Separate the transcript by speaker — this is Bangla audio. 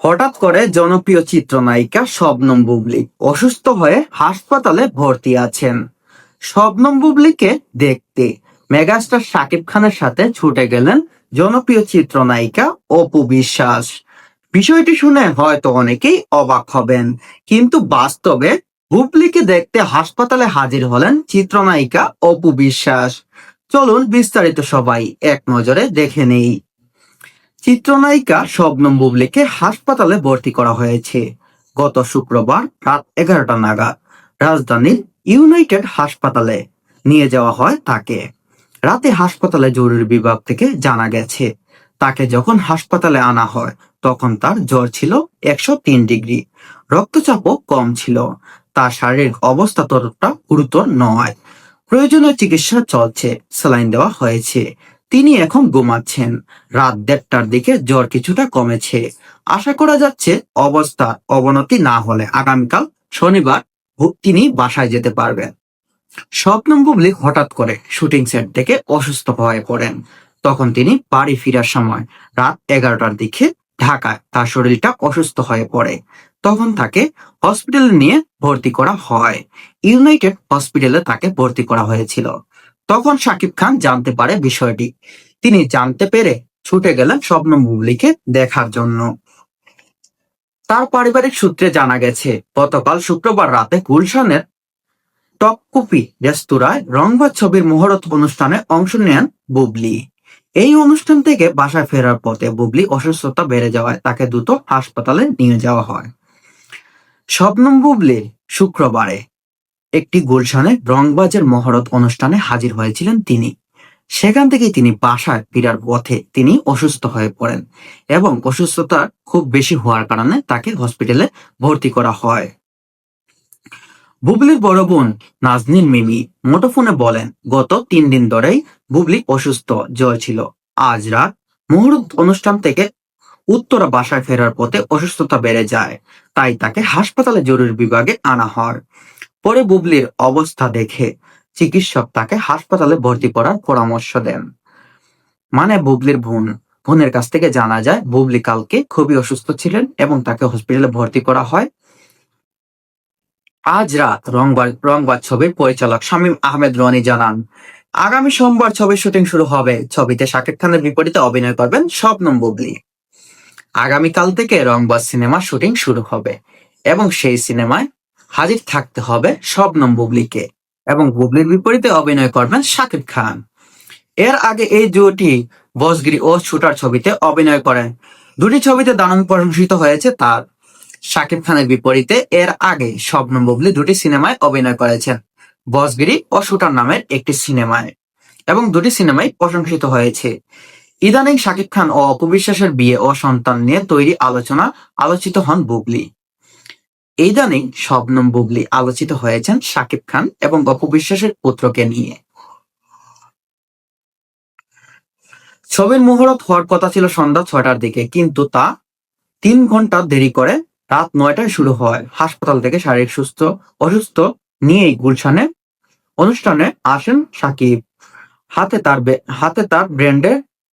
Speaker 1: হঠাৎ করে জনপ্রিয় চিত্রনায়িকা শবনম বুবলী অসুস্থ হয়ে হাসপাতালে ভর্তি আছেন। শবনম বুবলীকে দেখতে মেগাস্টার শাকিব খানের সাথে ছুটে গেলেন জনপ্রিয় চিত্রনায়িকা অপু বিশ্বাস। বিষয়টি শুনে হয়তো অনেকেই অবাক হবেন, কিন্তু বাস্তবে বুবলীকে দেখতে হাসপাতালে হাজির হলেন চিত্রনায়িকা অপু বিশ্বাস। চলুন বিস্তারিত সবাই এক নজরে দেখে নেই। চিত্রনায়িকা শবনম বুবলীকে হাসপাতালে ভর্তি করা হয়েছে গত শুক্রবার রাত 11টা নাগাদ। রাজধানীর ইউনাইটেড হাসপাতালে নিয়ে যাওয়া হয় তাকে। রাতে হাসপাতালে জরুরি বিভাগ থেকে জানা গেছে, তাকে যখন হাসপাতালে আনা হয় তখন তার জ্বর ছিল 103 ডিগ্রি, রক্তচাপও কম ছিল। তার শারীরিক অবস্থা ততটা গুরুতর নয়, প্রয়োজনীয় চিকিৎসা চলছে, স্যালাইন দেওয়া হয়েছে। তিনি এখন ঘুমাচ্ছেন। রাত 1:30টার দিকে জ্বর কিছুটা কমেছে। আশা করা যাচ্ছে অবস্থা অবনতি না হলে আগামীকাল শনিবার তিনি বাসায় যেতে পারবেন। শবনম বুবলী হঠাৎ করে শুটিং সেট থেকে অসুস্থ হয়ে পড়েন। তখন তিনি বাড়ি ফেরার সময় রাত 11টার দিকে ঢাকায় তার শরীরটা অসুস্থ হয়ে পড়ে। তখন তাকে হসপিটালে নিয়ে ভর্তি করা হয়। ইউনাইটেড হসপিটালে তাকে ভর্তি করা হয়েছিল। তখন শাকিব খান জানতে পারে বিষয়টি। তিনি জানতে পেরে ছুটে গেলেন শবনম বুবলীকে দেখার জন্য। তার পারিবারিক সূত্রে জানা গেছে, গতকাল শুক্রবার রাতে গুলশানের টপ কপি রেস্তোরাঁয় রংবাজ ছবির মুহূর্ত অনুষ্ঠানে অংশ নেন বুবলী। এই অনুষ্ঠান থেকে বাসায় ফেরার পথে বুবলী অসুস্থতা বেড়ে যাওয়ায় তাকে দ্রুত হাসপাতালে নিয়ে যাওয়া হয়। শবনম বুবলী শুক্রবারে একটি গুলশানে রংবাজের মহরত অনুষ্ঠানে হাজির হয়েছিলেন তিনি। সেখান থেকে তিনি বাসায় ফেরার পথে তিনি অসুস্থ হয়ে পড়েন এবং অসুস্থতা খুব বেশি হওয়ার কারণে তাকে হসপিটালে ভর্তি করা হয়। বুবলীর বড় বোন নাজনীন মিমি মুঠোফোনে বলেন, গত 3 দিন ধরেই বুবলী অসুস্থ, জ্বর ছিল। আজ রাত মুহূর্ত অনুষ্ঠান থেকে উত্তরা বাসায় ফেরার পথে অসুস্থতা বেড়ে যায়, তাই তাকে হাসপাতালে জরুরি বিভাগে আনা হয়। পরে বুবলীর অবস্থা দেখে চিকিৎসক তাকে হাসপাতালে ভর্তি করার পরামর্শ দেন। মানে বুবলীর বোনের কাছ থেকে জানা যায় বুবলী কালকে খুবই অসুস্থ ছিলেন এবং তাকে হসপিটালে ভর্তি করা হয়। আজ রাত রংবাজ ছবির পরিচালক শামীম আহমেদ রনি জানান, আগামী সোমবার ছবির শুটিং শুরু হবে। ছবিতে শাকিব খানের বিপরীতে অভিনয় করবেন শবনম বুবলী। আগামীকাল থেকে রংবাজ সিনেমার শুটিং শুরু হবে এবং সেই সিনেমায় হাজির থাকতে হবে শবনম বুবলীকে, এবং বুবলীর বিপরীতে অভিনয় করবেন শাকিব খান। এর আগে এই জুটি বসগিরি ও শুটার ছবিতে অভিনয় করেন। দুটি ছবিতে দারুণ প্রশংসিত হয়েছে তার। শাকিব খানের বিপরীতে এর আগে শবনম বুবলী দুটি সিনেমায় অভিনয় করেছেন, বসগিরি ও শুটার নামের একটি সিনেমায়, এবং দুটি সিনেমাই প্রশংসিত হয়েছে। ইদানিং শাকিব খান ও অপু বিশ্বাসের বিয়ে ও সন্তান নিয়ে তৈরি আলোচিত হন বুবলী। ইদানিং শবনম বুবলী আলোচিত হয়েছেন শাকিব খান এবং অপু বিশ্বাসের পুত্রকে নিয়ে। ছবির মুহূর্ত হওয়ার কথা ছিল সন্ধ্যা 6টার দিকে, কিন্তু তা 3 ঘন্টা দেরি করে রাত 9টায় শুরু হয়। হাসপাতাল থেকে শারীরিক অসুস্থ নিয়েই গুলশানে অনুষ্ঠানে আসেন শাকিব। হাতে তার ব্র্যান্ডের